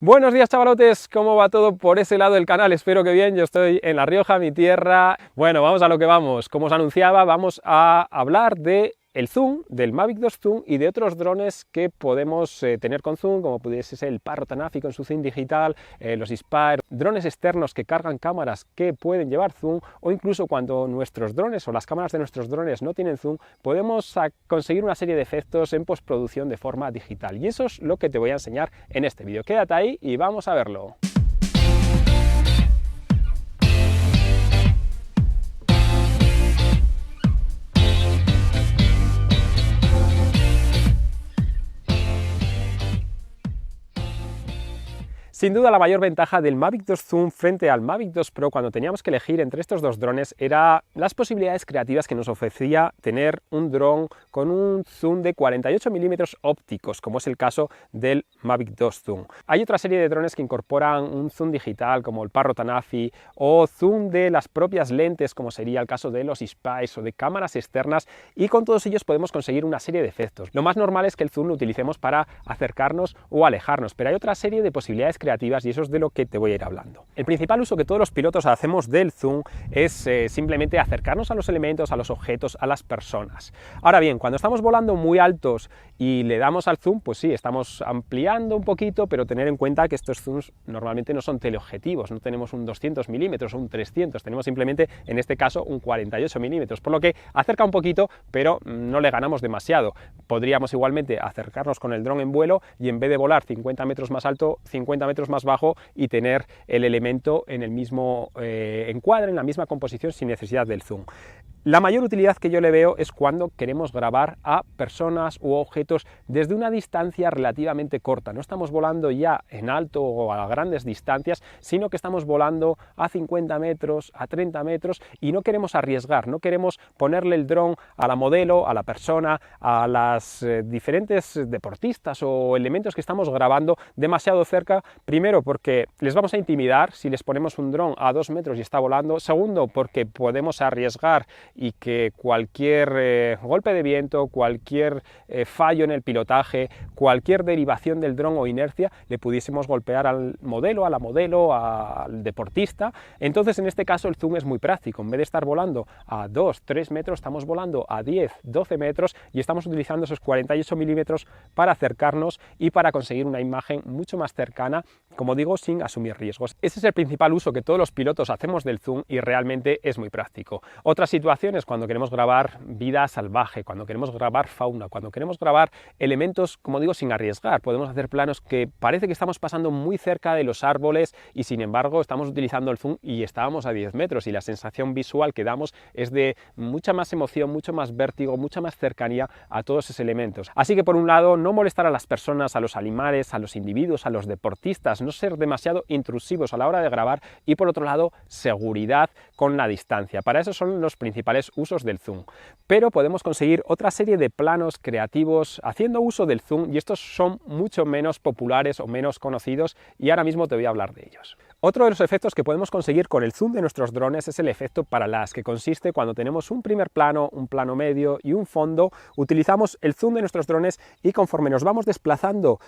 Buenos días, chavalotes, ¿cómo va todo por ese lado del canal? Espero que bien, yo estoy en La Rioja, mi tierra. Bueno, vamos a lo que vamos. Como os anunciaba, vamos a hablar de el zoom, del Mavic 2 Zoom y de otros drones que podemos tener con zoom, como pudiese ser el Parrot Anafi con su zoom digital, los Inspire, drones externos que cargan cámaras que pueden llevar zoom, o incluso cuando nuestros drones o las cámaras de nuestros drones no tienen zoom, podemos conseguir una serie de efectos en postproducción de forma digital. Y eso es lo que te voy a enseñar en este vídeo. Quédate ahí y vamos a verlo. Sin duda la mayor ventaja del Mavic 2 Zoom frente al Mavic 2 Pro cuando teníamos que elegir entre estos dos drones era las posibilidades creativas que nos ofrecía tener un dron con un zoom de 48 milímetros ópticos, como es el caso del Mavic 2 Zoom. Hay otra serie de drones que incorporan un zoom digital como el Parrot Anafi o zoom de las propias lentes, como sería el caso de los Spice o de cámaras externas, y con todos ellos podemos conseguir una serie de efectos. Lo más normal es que el zoom lo utilicemos para acercarnos o alejarnos, pero hay otra serie de posibilidades creativas y eso es de lo que te voy a ir hablando. El principal uso que todos los pilotos hacemos del zoom es simplemente acercarnos a los elementos, a los objetos, a las personas. Ahora bien, cuando estamos volando muy altos y le damos al zoom, pues sí, estamos ampliando un poquito, pero tener en cuenta que estos zooms normalmente no son teleobjetivos, no tenemos un 200 milímetros o un 300, tenemos simplemente, en este caso, un 48 milímetros, por lo que acerca un poquito, pero no le ganamos demasiado. Podríamos igualmente acercarnos con el dron en vuelo y en vez de volar 50 metros más alto, 50 metros más bajo y tener el elemento en el mismo encuadre, en la misma composición, sin necesidad del zoom. La mayor utilidad que yo le veo es cuando queremos grabar a personas u objetos desde una distancia relativamente corta. No estamos volando ya en alto o a grandes distancias, sino que estamos volando a 50 metros, a 30 metros y no queremos arriesgar, no queremos ponerle el dron a la modelo, a la persona, a las diferentes deportistas o elementos que estamos grabando demasiado cerca. Primero, porque les vamos a intimidar si les ponemos un dron a 2 metros y está volando. Segundo, porque podemos arriesgar y que cualquier golpe de viento, cualquier fallo en el pilotaje, cualquier derivación del dron o inercia, le pudiésemos golpear al modelo, a la modelo, al deportista. Entonces, en este caso, el zoom es muy práctico. En vez de estar volando a 2, 3 metros, estamos volando a 10, 12 metros y estamos utilizando esos 48 milímetros para acercarnos y para conseguir una imagen mucho más cercana, como digo, sin asumir riesgos. Ese es el principal uso que todos los pilotos hacemos del zoom y realmente es muy práctico. Otra situación es cuando queremos grabar vida salvaje, cuando queremos grabar fauna, cuando queremos grabar elementos, como digo, sin arriesgar. Podemos hacer planos que parece que estamos pasando muy cerca de los árboles y sin embargo estamos utilizando el zoom y estábamos a 10 metros y la sensación visual que damos es de mucha más emoción, mucho más vértigo, mucha más cercanía a todos esos elementos. Así que por un lado, no molestar a las personas, a los animales, a los individuos, a los deportistas, no ser demasiado intrusivos a la hora de grabar y por otro lado, seguridad con la distancia. Para eso son los principales usos del zoom, pero podemos conseguir otra serie de planos creativos haciendo uso del zoom y estos son mucho menos populares o menos conocidos y ahora mismo te voy a hablar de ellos. Otro de los efectos que podemos conseguir con el zoom de nuestros drones es el efecto parallax, que consiste cuando tenemos un primer plano, un plano medio y un fondo, utilizamos el zoom de nuestros drones y conforme nos vamos desplazando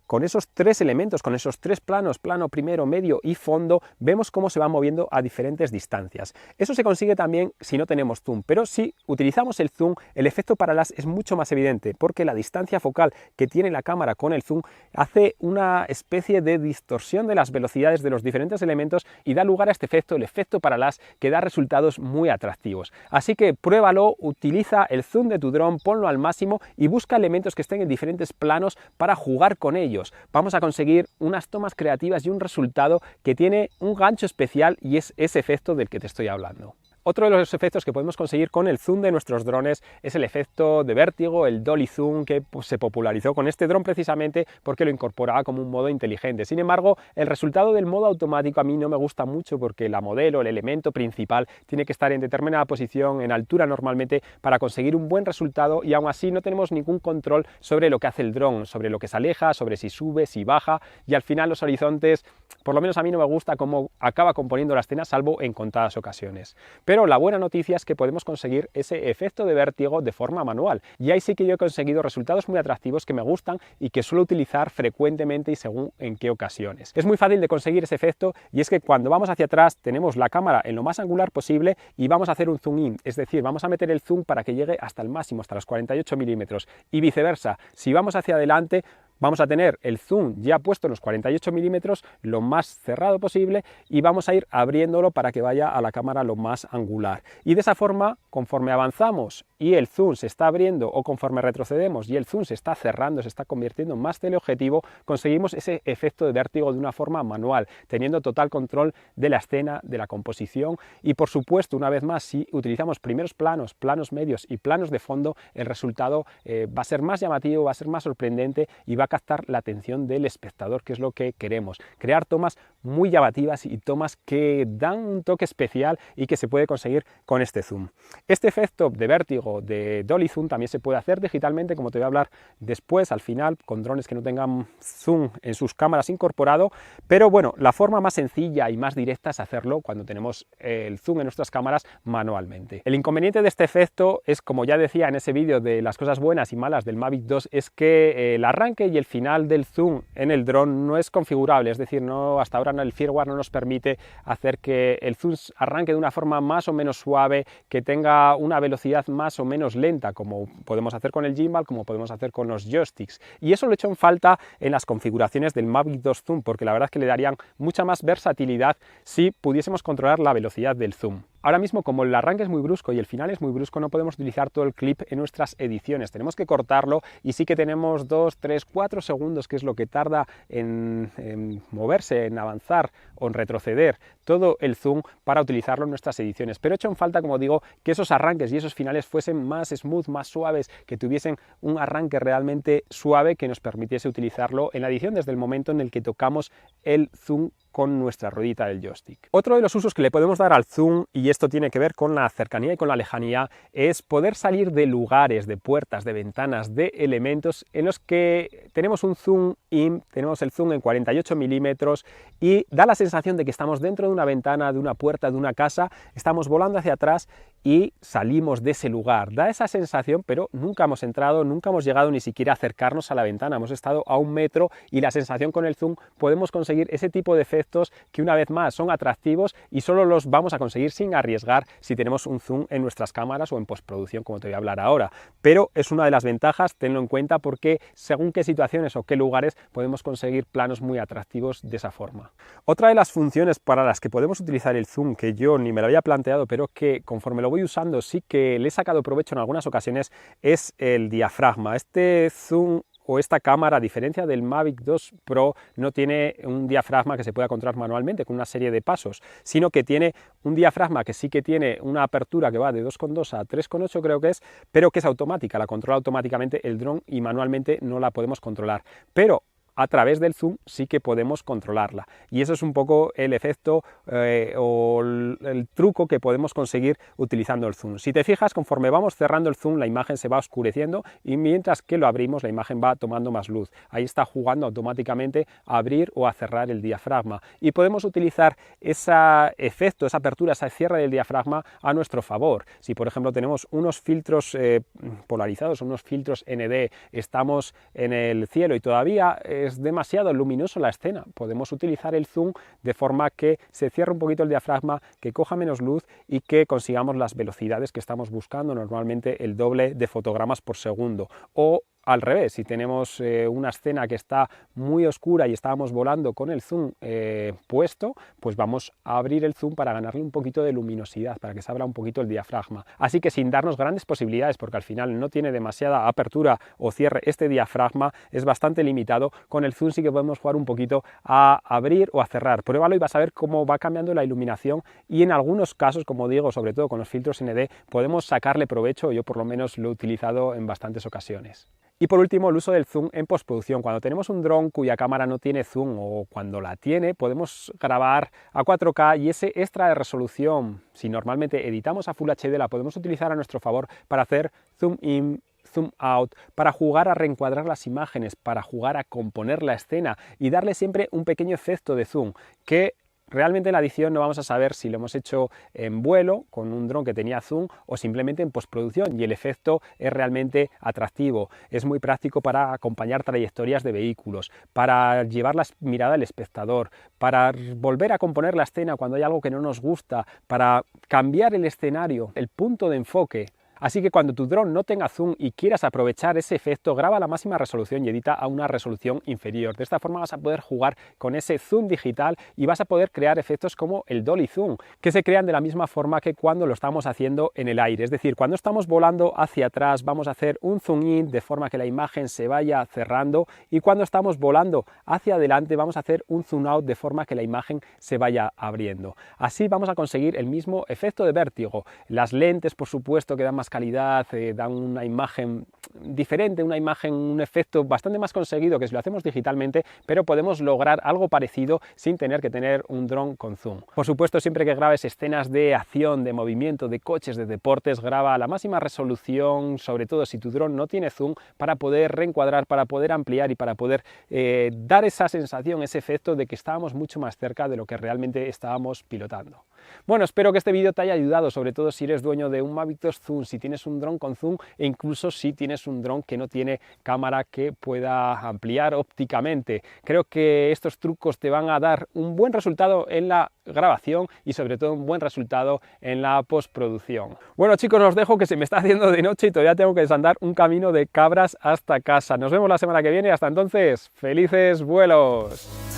con esos tres elementos, con esos tres planos, plano primero, medio y fondo, vemos cómo se va moviendo a diferentes distancias. Eso se consigue también si no tenemos zoom, pero si utilizamos el zoom, el efecto parallax es mucho más evidente porque la distancia focal que tiene la cámara con el zoom hace una especie de distorsión de las velocidades de los diferentes elementos y da lugar a este efecto, el efecto parallax, que da resultados muy atractivos. Así que pruébalo, utiliza el zoom de tu dron, ponlo al máximo y busca elementos que estén en diferentes planos para jugar con ellos. Vamos a conseguir unas tomas creativas y un resultado que tiene un gancho especial y es ese efecto del que te estoy hablando. Otro de los efectos que podemos conseguir con el zoom de nuestros drones es el efecto de vértigo, el dolly zoom, que se popularizó con este dron precisamente porque lo incorporaba como un modo inteligente. Sin embargo, el resultado del modo automático a mí no me gusta mucho porque la modelo, el elemento principal, tiene que estar en determinada posición, en altura normalmente, para conseguir un buen resultado y aún así no tenemos ningún control sobre lo que hace el dron, sobre lo que se aleja, sobre si sube, si baja y al final los horizontes por lo menos a mí no me gusta cómo acaba componiendo la escena, salvo en contadas ocasiones. Pero la buena noticia es que podemos conseguir ese efecto de vértigo de forma manual, y ahí sí que yo he conseguido resultados muy atractivos que me gustan y que suelo utilizar frecuentemente y según en qué ocasiones. Es muy fácil de conseguir ese efecto, y es que cuando vamos hacia atrás tenemos la cámara en lo más angular posible y vamos a hacer un zoom in, es decir, vamos a meter el zoom para que llegue hasta el máximo, hasta los 48 milímetros, y viceversa. Si vamos hacia adelante, vamos a tener el zoom ya puesto en los 48 milímetros lo más cerrado posible, y vamos a ir abriéndolo para que vaya a la cámara lo más angular. Y de esa forma, conforme avanzamos y el zoom se está abriendo, o conforme retrocedemos y el zoom se está cerrando, se está convirtiendo en más teleobjetivo, conseguimos ese efecto de vértigo de una forma manual, teniendo total control de la escena, de la composición, y por supuesto, una vez más, si utilizamos primeros planos, planos medios y planos de fondo, el resultado va a ser más llamativo, va a ser más sorprendente y va a captar la atención del espectador, que es lo que queremos, crear tomas muy llamativas y tomas que dan un toque especial y que se puede conseguir con este zoom. Este efecto de vértigo de Dolly Zoom también se puede hacer digitalmente, como te voy a hablar después, al final, con drones que no tengan zoom en sus cámaras incorporado, pero bueno, la forma más sencilla y más directa es hacerlo cuando tenemos el zoom en nuestras cámaras manualmente. El inconveniente de este efecto es, como ya decía en ese vídeo de las cosas buenas y malas del Mavic 2, es que el arranque y el final del zoom en el dron no es configurable, es decir, hasta ahora el firmware no nos permite hacer que el zoom arranque de una forma más o menos suave, que tenga una velocidad más o menos lenta, como podemos hacer con el gimbal, como podemos hacer con los joysticks, y eso lo he hecho en falta en las configuraciones del Mavic 2 Zoom, porque la verdad es que le darían mucha más versatilidad si pudiésemos controlar la velocidad del zoom. Ahora mismo, como el arranque es muy brusco y el final es muy brusco, no podemos utilizar todo el clip en nuestras ediciones, tenemos que cortarlo, y sí que tenemos 2, 3, 4 segundos, que es lo que tarda en moverse, en avanzar o en retroceder todo el zoom, para utilizarlo en nuestras ediciones. Pero he hecho en falta, como digo, que esos arranques y esos finales fuesen más smooth, más suaves, que tuviesen un arranque realmente suave que nos permitiese utilizarlo en la edición desde el momento en el que tocamos el zoom con nuestra ruedita del joystick. Otro de los usos que le podemos dar al zoom, y esto tiene que ver con la cercanía y con la lejanía, es poder salir de lugares, de puertas, de ventanas, de elementos en los que tenemos un zoom in, tenemos el zoom en 48 milímetros y da la sensación de que estamos dentro de una ventana, de una puerta, de una casa, estamos volando hacia atrás y salimos de ese lugar. Da esa sensación, pero nunca hemos entrado, nunca hemos llegado ni siquiera a acercarnos a la ventana, hemos estado a 1 metro, y la sensación con el zoom podemos conseguir ese tipo de efectos que, una vez más, son atractivos y solo los vamos a conseguir sin arriesgar si tenemos un zoom en nuestras cámaras o en postproducción, como te voy a hablar ahora. Pero es una de las ventajas, tenlo en cuenta, porque según qué situaciones o qué lugares podemos conseguir planos muy atractivos de esa forma. Otra de las funciones para las que podemos utilizar el zoom, que yo ni me lo había planteado, pero que conforme lo voy usando sí que le he sacado provecho en algunas ocasiones, es el diafragma. Este zoom o esta cámara, a diferencia del Mavic 2 Pro, no tiene un diafragma que se pueda controlar manualmente con una serie de pasos, sino que tiene un diafragma que sí que tiene una apertura que va de 2,2 a 3,8 creo que es, pero que es automática, la controla automáticamente el dron y manualmente no la podemos controlar. Pero a través del zoom sí que podemos controlarla, y eso es un poco el efecto o el truco que podemos conseguir utilizando el zoom. Si te fijas, conforme vamos cerrando el zoom, la imagen se va oscureciendo, y mientras que lo abrimos, la imagen va tomando más luz. Ahí está jugando automáticamente a abrir o a cerrar el diafragma, y podemos utilizar ese efecto, esa apertura, ese cierre del diafragma a nuestro favor. Si por ejemplo tenemos unos filtros polarizados, unos filtros ND, estamos en el cielo y todavía es demasiado luminoso la escena, podemos utilizar el zoom de forma que se cierre un poquito el diafragma, que coja menos luz y que consigamos las velocidades que estamos buscando, normalmente el doble de fotogramas por segundo. O al revés, si tenemos una escena que está muy oscura y estábamos volando con el zoom puesto, pues vamos a abrir el zoom para ganarle un poquito de luminosidad, para que se abra un poquito el diafragma. Así que sin darnos grandes posibilidades, porque al final no tiene demasiada apertura o cierre este diafragma, es bastante limitado, con el zoom sí que podemos jugar un poquito a abrir o a cerrar. Pruébalo y vas a ver cómo va cambiando la iluminación, y en algunos casos, como digo, sobre todo con los filtros ND, podemos sacarle provecho. Yo por lo menos lo he utilizado en bastantes ocasiones. Y por último, el uso del zoom en postproducción. Cuando tenemos un dron cuya cámara no tiene zoom, o cuando la tiene, podemos grabar a 4K, y ese extra de resolución, si normalmente editamos a Full HD, la podemos utilizar a nuestro favor para hacer zoom in, zoom out, para jugar a reencuadrar las imágenes, para jugar a componer la escena y darle siempre un pequeño efecto de zoom que realmente en la edición no vamos a saber si lo hemos hecho en vuelo con un dron que tenía zoom o simplemente en postproducción, y el efecto es realmente atractivo. Es muy práctico para acompañar trayectorias de vehículos, para llevar la mirada al espectador, para volver a componer la escena cuando hay algo que no nos gusta, para cambiar el escenario, el punto de enfoque. Así que cuando tu dron no tenga zoom y quieras aprovechar ese efecto, graba a la máxima resolución y edita a una resolución inferior. De esta forma vas a poder jugar con ese zoom digital y vas a poder crear efectos como el dolly zoom, que se crean de la misma forma que cuando lo estamos haciendo en el aire. Es decir, cuando estamos volando hacia atrás vamos a hacer un zoom in de forma que la imagen se vaya cerrando, y cuando estamos volando hacia adelante vamos a hacer un zoom out de forma que la imagen se vaya abriendo. Así vamos a conseguir el mismo efecto de vértigo. Las lentes, por supuesto, que dan más calidad, dan una imagen diferente, un efecto bastante más conseguido que si lo hacemos digitalmente, pero podemos lograr algo parecido sin tener que tener un dron con zoom. Por supuesto, siempre que grabes escenas de acción, de movimiento, de coches, de deportes, graba a la máxima resolución, sobre todo si tu dron no tiene zoom, para poder reencuadrar, para poder ampliar y para poder dar esa sensación, ese efecto de que estábamos mucho más cerca de lo que realmente estábamos pilotando. Bueno, espero que este vídeo te haya ayudado, sobre todo si eres dueño de un Mavic 2 Zoom, si tienes un dron con zoom e incluso si tienes un dron que no tiene cámara que pueda ampliar ópticamente. Creo que estos trucos te van a dar un buen resultado en la grabación y sobre todo un buen resultado en la postproducción. Bueno, chicos, os dejo que se me está haciendo de noche y todavía tengo que desandar un camino de cabras hasta casa. Nos vemos la semana que viene. Hasta entonces, ¡felices vuelos!